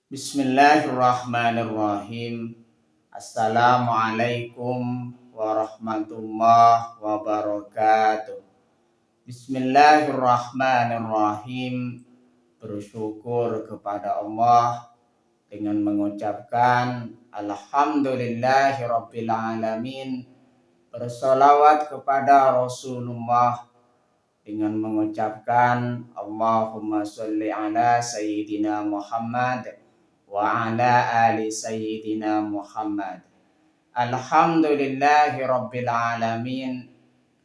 Bismillahirrahmanirrahim. Assalamualaikum warahmatullahi wabarakatuh. Bismillahirrahmanirrahim. Bersyukur kepada Allah dengan mengucapkan Alhamdulillahirabbil alamin. Bersolawat kepada Rasulullah dengan mengucapkan Allahumma sholli ala Sayyidina Muhammad wa ala ali Sayyidina Muhammad. Alhamdulillahirabbil alamin.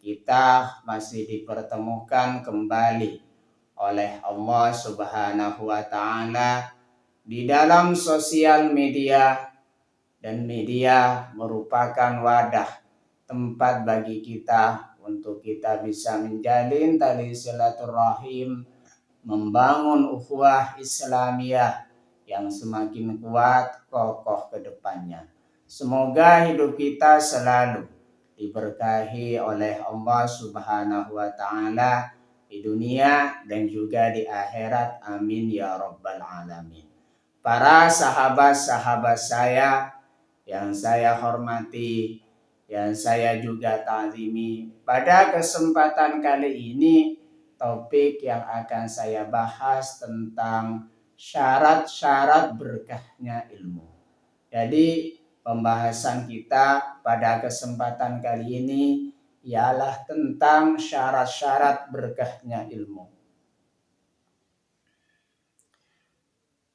Kita masih dipertemukan kembali oleh Allah Subhanahu wa taala di dalam sosial media, dan media merupakan wadah tempat bagi kita untuk kita bisa menjalin tali silaturahim, membangun ukhuwah Islamiyah yang semakin kuat kokoh ke depannya. Semoga hidup kita selalu diberkahi oleh Allah Subhanahu wa taala di dunia dan juga di akhirat. Amin ya rabbal alamin. Para sahabat-sahabat saya yang saya hormati, yang saya juga ta'zimi, pada kesempatan kali ini topik yang akan saya bahas tentang syarat-syarat berkahnya ilmu. Jadi pembahasan kita pada kesempatan kali ini ialah tentang syarat-syarat berkahnya ilmu.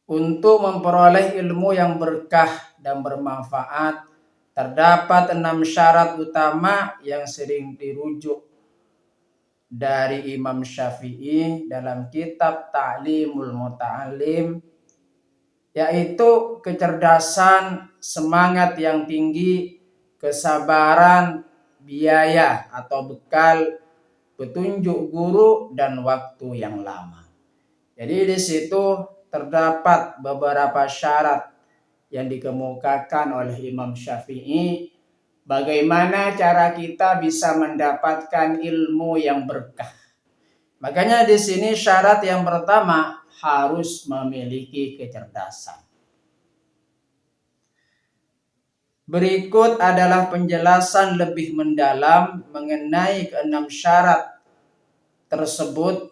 Untuk memperoleh ilmu yang berkah dan bermanfaat, terdapat 6 syarat utama yang sering dirujuk dari Imam Syafi'i dalam kitab Ta'limul Muta'allim, yaitu kecerdasan, semangat yang tinggi, kesabaran, biaya atau bekal, petunjuk guru, dan waktu yang lama. Jadi di situ terdapat beberapa syarat yang dikemukakan oleh Imam Syafi'i. Bagaimana cara kita bisa mendapatkan ilmu yang berkah? Makanya di sini syarat yang pertama harus memiliki kecerdasan. Berikut adalah penjelasan lebih mendalam mengenai ke-6 syarat tersebut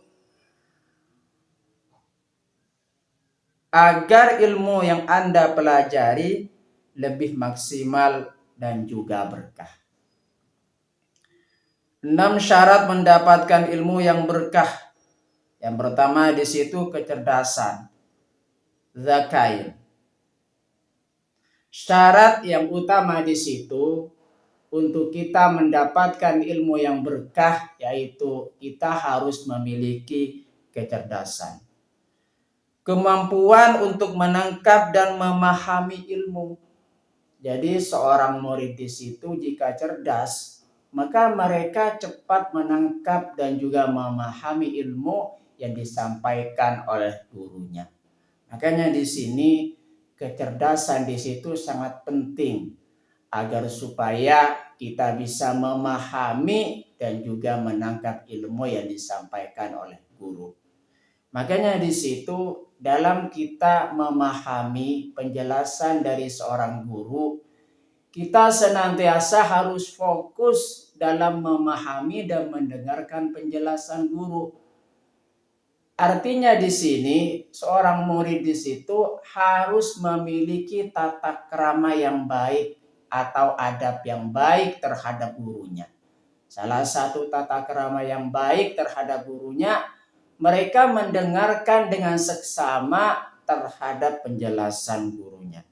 agar ilmu yang Anda pelajari lebih maksimal dan juga berkah. 6 syarat mendapatkan ilmu yang berkah. Yang pertama di situ kecerdasan, zakain. Syarat yang utama di situ untuk kita mendapatkan ilmu yang berkah yaitu kita harus memiliki kecerdasan. Kemampuan untuk menangkap dan memahami ilmu. Jadi seorang murid di situ jika cerdas, maka mereka cepat menangkap dan juga memahami ilmu yang disampaikan oleh gurunya. Makanya di sini kecerdasan di situ sangat penting agar supaya kita bisa memahami dan juga menangkap ilmu yang disampaikan oleh guru. Makanya di situ dalam kita memahami penjelasan dari seorang guru, kita senantiasa harus fokus dalam memahami dan mendengarkan penjelasan guru. Artinya di sini seorang murid di situ harus memiliki tata krama yang baik atau adab yang baik terhadap gurunya. Salah satu tata krama yang baik terhadap gurunya, mereka mendengarkan dengan seksama terhadap penjelasan gurunya.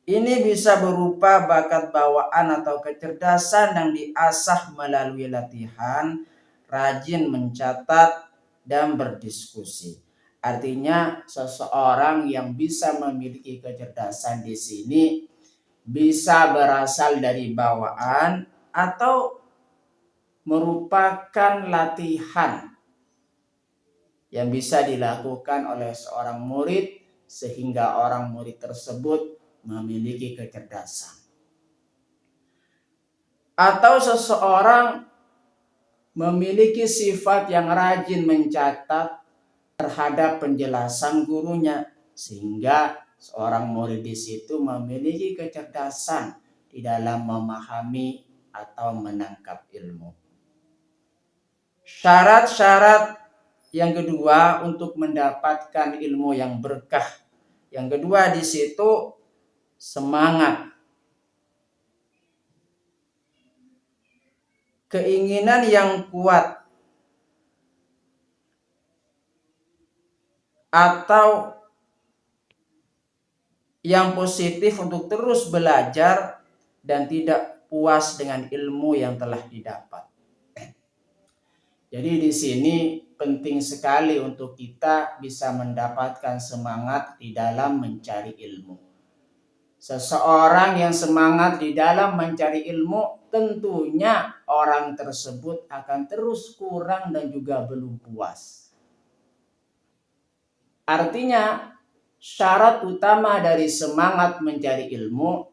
Ini bisa berupa bakat bawaan atau kecerdasan yang diasah melalui latihan, rajin mencatat, dan berdiskusi. Artinya seseorang yang bisa memiliki kecerdasan di sini bisa berasal dari bawaan atau merupakan latihan yang bisa dilakukan oleh seorang murid sehingga orang murid tersebut memiliki kecerdasan. Atau seseorang memiliki sifat yang rajin mencatat terhadap penjelasan gurunya sehingga seorang murid di situ memiliki kecerdasan di dalam memahami atau menangkap ilmu. Syarat-syarat yang kedua untuk mendapatkan ilmu yang berkah. Yang kedua di situ semangat. Keinginan yang kuat atau yang positif untuk terus belajar dan tidak puas dengan ilmu yang telah didapat. Jadi di sini penting sekali untuk kita bisa mendapatkan semangat di dalam mencari ilmu. Seseorang yang semangat di dalam mencari ilmu, tentunya orang tersebut akan terus kurang dan juga belum puas. Artinya, syarat utama dari semangat mencari ilmu,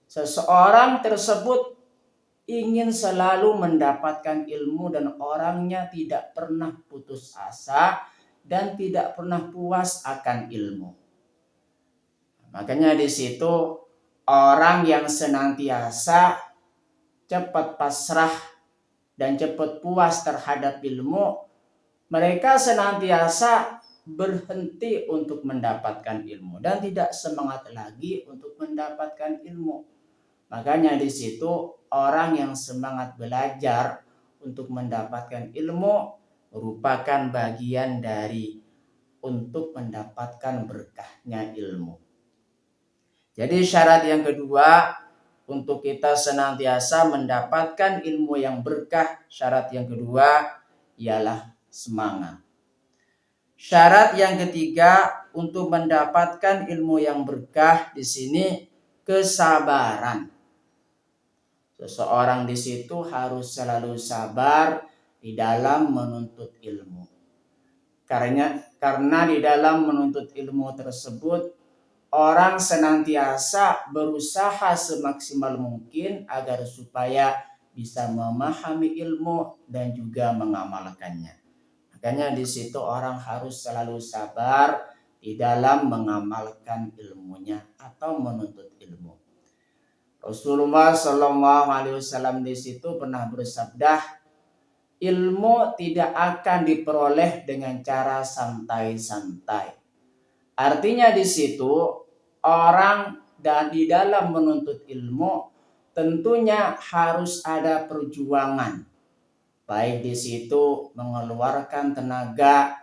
seseorang tersebut ingin selalu mendapatkan ilmu dan orangnya tidak pernah putus asa dan tidak pernah puas akan ilmu. Makanya di situ orang yang senantiasa cepat pasrah dan cepat puas terhadap ilmu, mereka senantiasa berhenti untuk mendapatkan ilmu dan tidak semangat lagi untuk mendapatkan ilmu. Makanya di situ orang yang semangat belajar untuk mendapatkan ilmu merupakan bagian dari untuk mendapatkan berkahnya ilmu. Jadi syarat yang kedua untuk kita senantiasa mendapatkan ilmu yang berkah, syarat yang kedua ialah semangat. Syarat yang ketiga untuk mendapatkan ilmu yang berkah di sini kesabaran. Seseorang di situ harus selalu sabar di dalam menuntut ilmu. Karena di dalam menuntut ilmu tersebut, orang senantiasa berusaha semaksimal mungkin agar supaya bisa memahami ilmu dan juga mengamalkannya. Makanya di situ orang harus selalu sabar di dalam mengamalkan ilmunya atau menuntut ilmu. Rasulullah Shallallahu Alaihi Wasallam di situ pernah bersabda, ilmu tidak akan diperoleh dengan cara santai-santai. Artinya di situ orang dan di dalam menuntut ilmu tentunya harus ada perjuangan. Baik di situ mengeluarkan tenaga,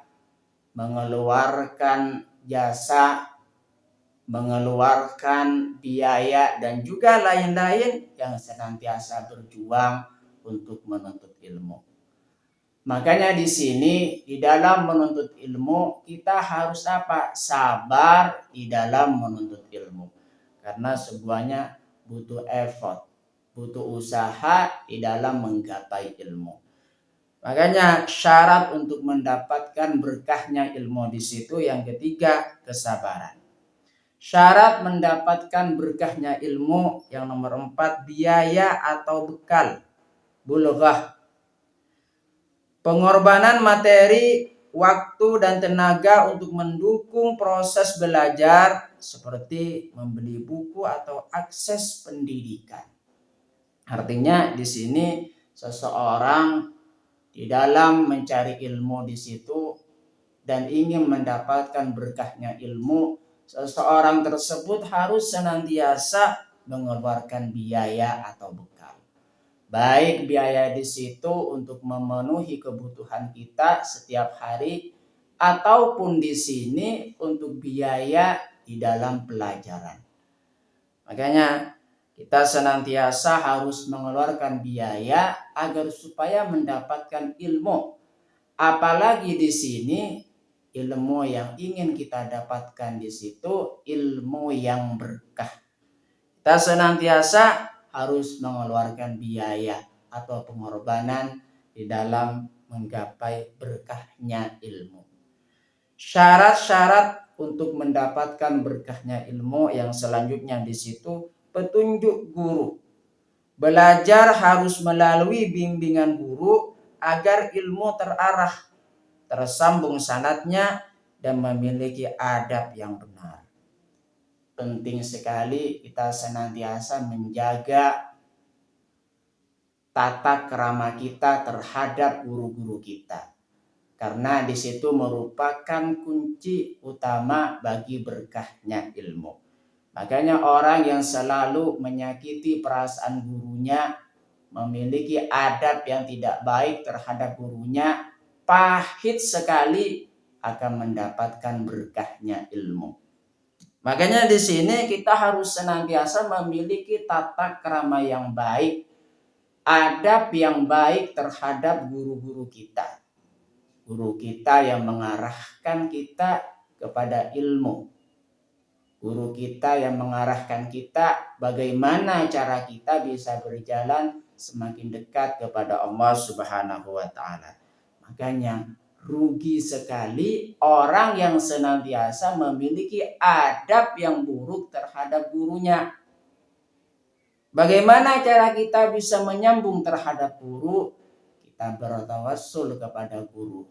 mengeluarkan jasa, mengeluarkan biaya dan juga lain-lain yang senantiasa berjuang untuk menuntut ilmu. Makanya di sini di dalam menuntut ilmu kita harus apa? Sabar di dalam menuntut ilmu. Karena semuanya butuh effort, butuh usaha di dalam menggapai ilmu. Makanya syarat untuk mendapatkan berkahnya ilmu di situ yang ketiga kesabaran. Syarat mendapatkan berkahnya ilmu yang nomor 4 biaya atau bekal. Bulughah. Pengorbanan materi, waktu dan tenaga untuk mendukung proses belajar seperti membeli buku atau akses pendidikan. Artinya di sini seseorang di dalam mencari ilmu di situ dan ingin mendapatkan berkahnya ilmu, seseorang tersebut harus senantiasa mengeluarkan biaya atau bekal. Baik biaya di situ untuk memenuhi kebutuhan kita setiap hari ataupun di sini untuk biaya di dalam pelajaran. Makanya kita senantiasa harus mengeluarkan biaya agar supaya mendapatkan ilmu. Apalagi di sini ilmu yang ingin kita dapatkan di situ ilmu yang berkah. Kita senantiasa harus mengeluarkan biaya atau pengorbanan di dalam menggapai berkahnya ilmu. Syarat-syarat untuk mendapatkan berkahnya ilmu yang selanjutnya di situ petunjuk guru. Belajar harus melalui bimbingan guru agar ilmu terarah, tersambung sanadnya dan memiliki adab yang benar. penting sekali kita senantiasa menjaga tata krama kita terhadap guru-guru kita. Karena di situ merupakan kunci utama bagi berkahnya ilmu. Makanya orang yang selalu menyakiti perasaan gurunya, memiliki adab yang tidak baik terhadap gurunya, pahit sekali akan mendapatkan berkahnya ilmu. Makanya di sini kita harus senantiasa memiliki tata krama yang baik, adab yang baik terhadap guru-guru kita. Guru kita yang mengarahkan kita kepada ilmu. Guru kita yang mengarahkan kita bagaimana cara kita bisa berjalan semakin dekat kepada Allah Subhanahu wa taala. Makanya rugi sekali orang yang senantiasa memiliki adab yang buruk terhadap gurunya. Bagaimana cara kita bisa menyambung terhadap guru? Kita bertawassul kepada guru,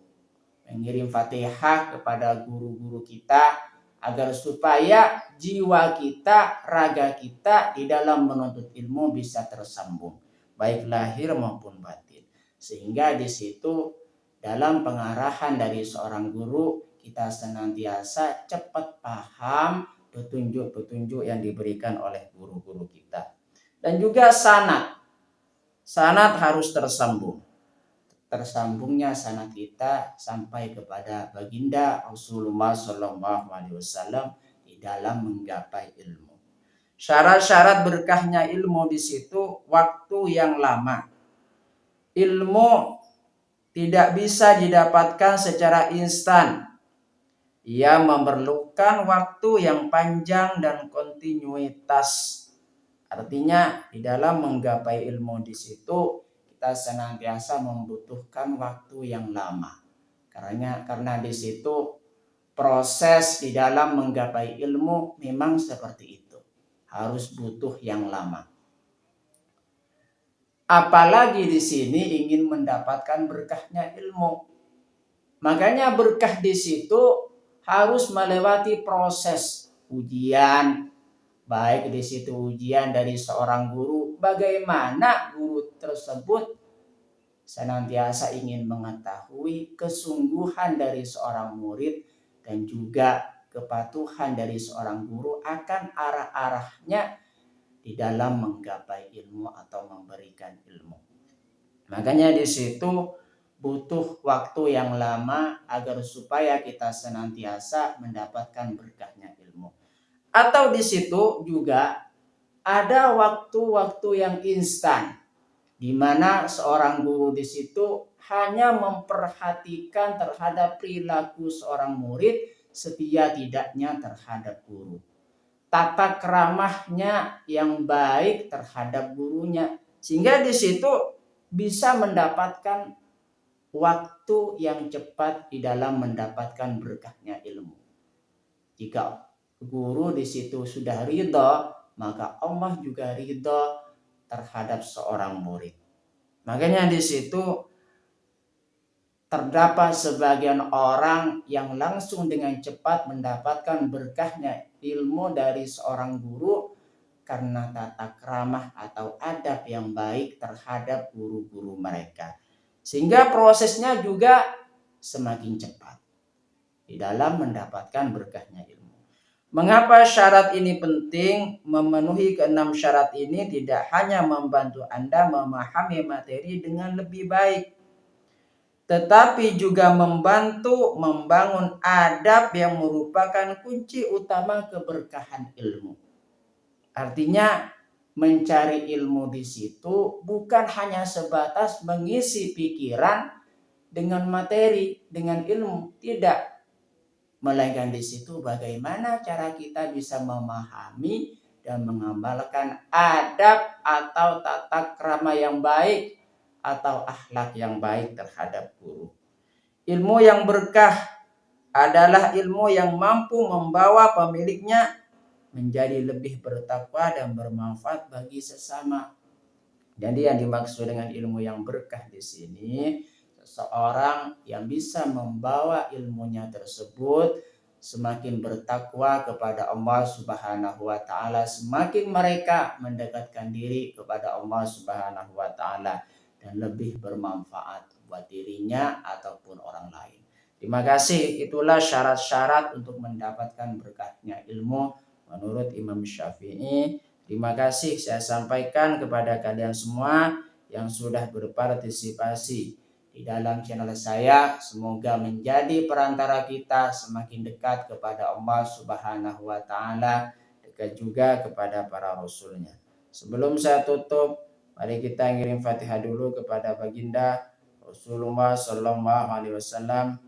mengirim Fatihah kepada guru-guru kita agar supaya jiwa kita, raga kita di dalam menuntut ilmu bisa tersambung, baik lahir maupun batin. Sehingga di situ dalam pengarahan dari seorang guru kita senantiasa cepat paham petunjuk-petunjuk yang diberikan oleh guru-guru kita. Dan juga sanad harus tersambung. Tersambungnya sanad kita sampai kepada baginda Rasulullah SAW di dalam menggapai ilmu. Syarat-syarat berkahnya ilmu di situ waktu yang lama. Ilmu tidak bisa didapatkan secara instan. Ia memerlukan waktu yang panjang dan kontinuitas. Artinya di dalam menggapai ilmu di situ kita senantiasa membutuhkan waktu yang lama. Karena di situ proses di dalam menggapai ilmu memang seperti itu. Harus butuh yang lama. Apalagi di sini ingin mendapatkan berkahnya ilmu. Makanya berkah di situ harus melewati proses ujian. Baik di situ ujian dari seorang guru, bagaimana guru tersebut senantiasa ingin mengetahui kesungguhan dari seorang murid dan juga kepatuhan dari seorang guru akan arah-arahnya di dalam menggapai ilmu atau memberikan ilmu. Makanya di situ butuh waktu yang lama agar supaya kita senantiasa mendapatkan berkahnya ilmu. Atau di situ juga ada waktu-waktu yang instan, di mana seorang guru di situ hanya memperhatikan terhadap perilaku seorang murid setia tidaknya terhadap guru. Tata keramahnya yang baik terhadap gurunya, sehingga di situ bisa mendapatkan waktu yang cepat di dalam mendapatkan berkahnya ilmu. Jika guru di situ sudah ridha, maka Allah juga ridha terhadap seorang murid. Makanya di situ terdapat sebagian orang yang langsung dengan cepat mendapatkan berkahnya ilmu dari seorang guru karena tata keramah atau adab yang baik terhadap guru-guru mereka. Sehingga prosesnya juga semakin cepat di dalam mendapatkan berkahnya ilmu. Mengapa syarat ini penting? Memenuhi keenam syarat ini tidak hanya membantu Anda memahami materi dengan lebih baik, tetapi juga membantu membangun adab yang merupakan kunci utama keberkahan ilmu. Artinya mencari ilmu di situ bukan hanya sebatas mengisi pikiran dengan materi, dengan ilmu, tidak. Melainkan di situ bagaimana cara kita bisa memahami dan mengamalkan adab atau tata krama yang baik atau akhlak yang baik terhadap guru. Ilmu yang berkah adalah ilmu yang mampu membawa pemiliknya menjadi lebih bertakwa dan bermanfaat bagi sesama. Jadi yang dimaksud dengan ilmu yang berkah di sini, seseorang yang bisa membawa ilmunya tersebut semakin bertakwa kepada Allah Subhanahu wa taala, semakin mereka mendekatkan diri kepada Allah Subhanahu wa taala dan lebih bermanfaat buat dirinya ataupun orang lain. Terima kasih, itulah syarat-syarat untuk mendapatkan berkahnya ilmu menurut Imam Syafi'i. Terima kasih saya sampaikan kepada kalian semua yang sudah berpartisipasi di dalam channel saya. Semoga menjadi perantara kita semakin dekat kepada Allah Subhanahu wa taala, dekat juga kepada para rasulnya. Sebelum saya tutup, mari kita ngirim Fatihah dulu kepada baginda Rasulullah sallallahu alaihi wasallam.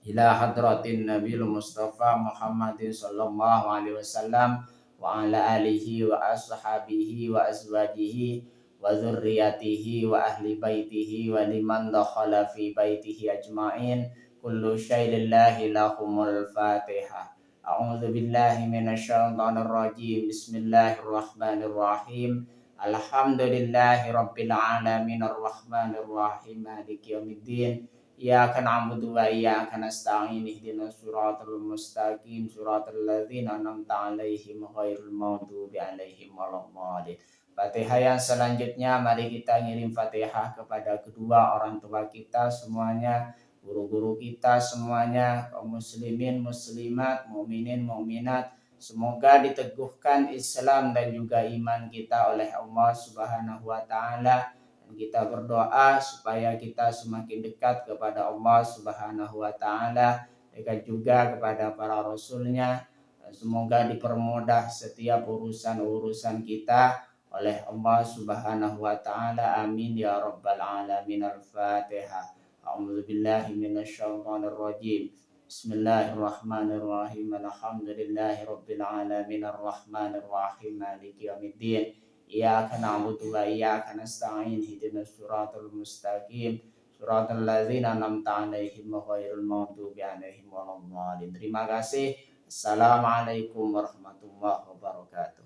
Ila hadratin Nabil Mustafa Muhammadin sallallahu alaihi wasallam wa ala alihi wa ashabihi wa azwajihi wa dzurriyyatihi wa ahli baitihi wa liman dakhala fi baitihi ajma'in. Kullu syai'in lillahi lahumul Fatihah. A'udzu billahi minasyaitonir rajim. Bismillahirrahmanirrahim. Alhamdulillahi rabbil alamin arrahmanir rahim maliki yaumiddin. Iyyaka na'budu wa iyyaka nasta'in ihdinas siratal mustaqim siratal ladzina an'amta 'alaihim ghairil maghdubi 'alaihim waladdallin. Fatihah yang selanjutnya mari kita ngirim Fatihah kepada kedua orang tua kita semuanya, guru-guru kita semuanya, kaum muslimin muslimat, mukminin mukminat. Semoga diteguhkan Islam dan juga iman kita oleh Allah Subhanahu wa taala. Kita berdoa supaya kita semakin dekat kepada Allah Subhanahu wa taala, dekat juga kepada para rasulnya. Semoga dipermudah setiap urusan-urusan kita oleh Allah Subhanahu wa taala. Amin ya rabbal alamin. Al-Fatihah. A'udzu billahi minasyaitonir rajim. Bismillahirrahmanirrahim. Alhamdulillahi rabbil alamin arrahmanir rahim maliki yaumiddin. Iyyaka na'budu wa iyyaka nasta'in ihdinas siratal mustaqim siratal ladzina an'amta 'alaihim ghairil maghdubi 'alaihim waladdallin. Terima kasih. Assalamualaikum warahmatullahi wabarakatuh.